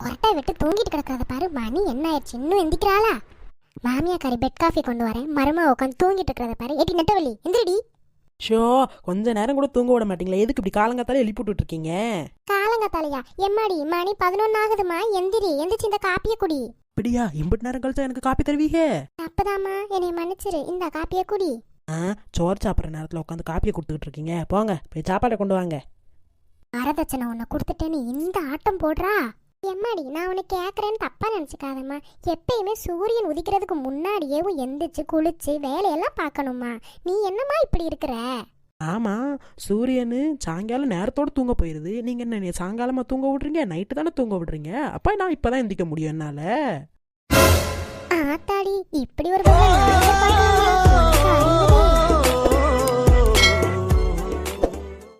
ஒரட்டை விட்டு தூங்கிட்டு கிடக்கிறத பாரு. மணி என்ன ஆயிடுச்சு, இன்னும் எந்திக்கிறாளா? மாமியாக்காரி பெட் காஃபி கொண்டு வரேன், மருமக உட்காந்து தூங்கிட்டு இருக்கிறத பாரு. ஏடி நெட்டவள்ளி, எந்திரடி. ஷோ, கொஞ்ச நேரம் கூட தூங்க விட மாட்டீங்களா? எதுக்கு இப்படி காலங்காத்தால எழுப்பி விட்டுட்டு இருக்கீங்க? காலங்காத்தாலையா? எம்மாடி, மணி 11 ஆகுதுமா. எந்திரி, எந்திரிச்சு இந்த காப்பியை குடி. இப்படியா? எம்பிட்டு நேரம் கழிச்சா எனக்கு காப்பி தருவீங்க? அப்பதாம்மா, என்னை மன்னிச்சிரு, இந்த காப்பியை குடி. சோறு சாப்பிட்ற நேரத்தில் உட்காந்து காப்பியை கொடுத்துக்கிட்டு இருக்கீங்க. போங்க போய் சாப்பாடை கொண்டு வாங்க. வரதட்சணை உன்னை கொடுத்துட்டேன்னு இந்த ஆட்டம் போடுறா. எம்மாடி, நான் உன்னை கேட்கறேன்னு தப்பா நினைச்சுக்காதம்மா. எப்பயுமே சூரியன் உதிக்கிறதுக்கு முன்னாடியே எந்திரிச்சு குளிச்சு வேலையெல்லாம் பார்க்கணுமா? நீ என்னம்மா இப்படி இருக்கிற? ஆமா, சூரியனு சாயங்காலம் நேரத்தோட தூங்க போயிருது. நீங்க என்ன சாயங்காலமா தூங்க விடுறீங்க? நைட்டு தானே தூங்க விடுறீங்க. அப்ப நான் இப்பதான் எந்திக்க முடியும் என்னால. ஆத்தாடி, இப்படி ஒரு